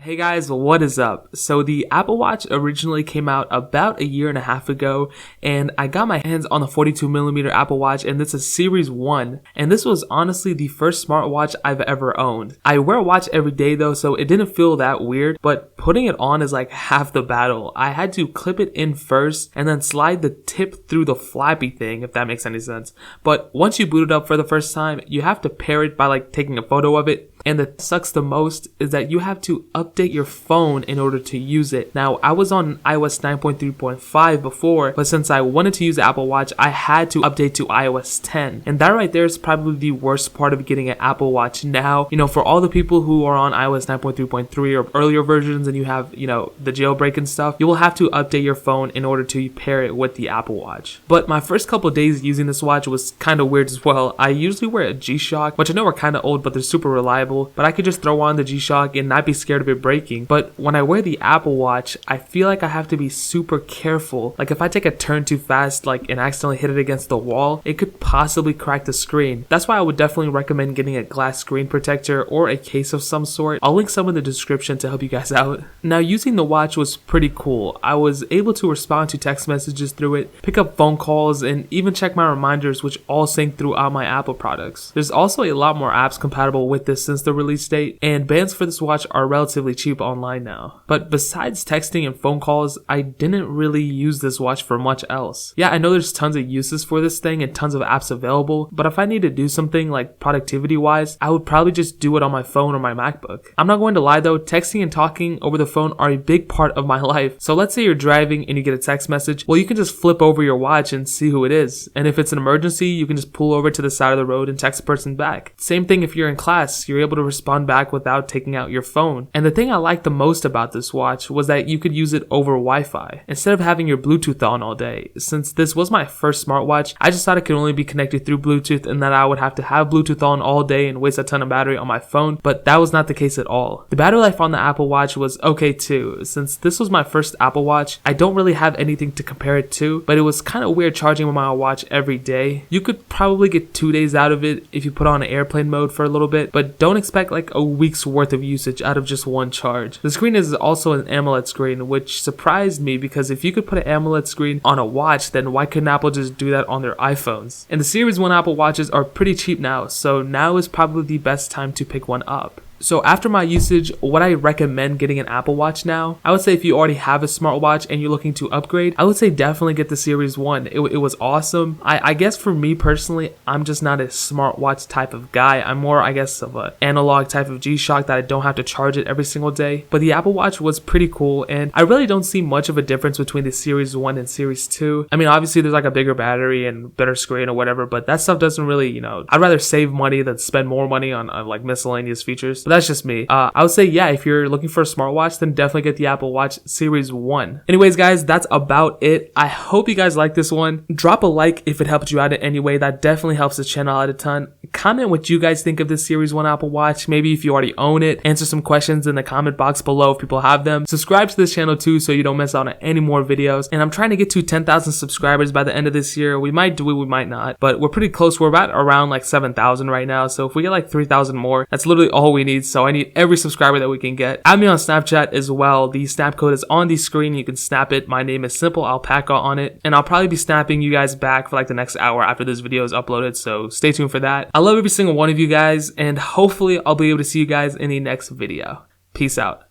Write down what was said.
Hey guys, what is up? So the Apple Watch originally came out about a year and a half ago, and I got my hands on the 42mm Apple Watch, and this is Series 1, and this was honestly the first smartwatch I've ever owned. I wear a watch every day though, so it didn't feel that weird, but putting it on is like half the battle. I had to clip it in first, and then slide the tip through the flappy thing, if that makes any sense. But once you boot it up for the first time, you have to pair it by like taking a photo of it. And that sucks the most is that you have to update your phone in order to use it. Now, I was on iOS 9.3.5 before, but since I wanted to use the Apple Watch, I had to update to iOS 10. And that right there is probably the worst part of getting an Apple Watch now. You know, for all the people who are on iOS 9.3.3 or earlier versions and you have, the jailbreak and stuff, you will have to update your phone in order to pair it with the Apple Watch. But my first couple of days using this watch was kind of weird as well. I usually wear a G-Shock, which I know are kind of old, but they're super reliable. But I could just throw on the G-Shock and not be scared of it breaking. But when I wear the Apple Watch, I feel like I have to be super careful. Like if I take a turn too fast, and accidentally hit it against the wall, it could possibly crack the screen. That's why I would definitely recommend getting a glass screen protector or a case of some sort. I'll link some in the description to help you guys out. Now, using the watch was pretty cool. I was able to respond to text messages through it, pick up phone calls, and even check my reminders, which all sync throughout my Apple products. There's also a lot more apps compatible with this since the release date, and bands for this watch are relatively cheap online now. But besides texting and phone calls, I didn't really use this watch for much else. Yeah, I know there's tons of uses for this thing and tons of apps available, but if I need to do something like productivity wise, I would probably just do it on my phone or my MacBook. I'm not going to lie though, texting and talking over the phone are a big part of my life. So let's say you're driving and you get a text message, well, you can just flip over your watch and see who it is. And if it's an emergency, you can just pull over to the side of the road and text the person back. Same thing if you're in class, you're able to respond back without taking out your phone. And the thing I liked the most about this watch was that you could use it over Wi-Fi instead of having your Bluetooth on all day. Since this was my first smartwatch, I just thought it could only be connected through Bluetooth and that I would have to have Bluetooth on all day and waste a ton of battery on my phone, but that was not the case at all. The battery life on the Apple Watch was okay too. Since this was my first Apple Watch, I don't really have anything to compare it to, but it was kind of weird charging my watch every day. You could probably get 2 days out of it if you put on airplane mode for a little bit, but don't expect like a week's worth of usage out of just one charge. The screen is also an AMOLED screen, which surprised me because if you could put an AMOLED screen on a watch, then why couldn't Apple just do that on their iPhones? And the Series 1 Apple Watches are pretty cheap now, so now is probably the best time to pick one up. So after my usage, would I recommend getting an Apple Watch now? I would say if you already have a smartwatch and you're looking to upgrade, I would say definitely get the Series 1. It was awesome. I guess for me personally, I'm just not a smartwatch type of guy. I'm more, I guess, of an analog type of G-Shock that I don't have to charge it every single day. But the Apple Watch was pretty cool, and I really don't see much of a difference between the Series 1 and Series 2. I mean, obviously there's like a bigger battery and better screen or whatever, but that stuff doesn't really, I'd rather save money than spend more money on like miscellaneous features. That's just me. I would say, yeah, if you're looking for a smartwatch, then definitely get the Apple Watch Series 1. Anyways, guys, that's about it. I hope you guys like this one. Drop a like if it helped you out in any way. That definitely helps the channel out a ton. Comment what you guys think of this Series 1 Apple Watch. Maybe if you already own it. Answer some questions in the comment box below if people have them. Subscribe to this channel too so you don't miss out on any more videos. And I'm trying to get to 10,000 subscribers by the end of this year. We might do it, we might not. But we're pretty close. We're about around like 7,000 right now. So if we get like 3,000 more, that's literally all we need. So I need every subscriber that we can get. Add me on Snapchat as well. The snap code is on the screen. You can snap it. My name is Simple Alpaca on it. And I'll probably be snapping you guys back for like the next hour after this video is uploaded. So stay tuned for that. I love every single one of you guys. And hopefully I'll be able to see you guys in the next video. Peace out.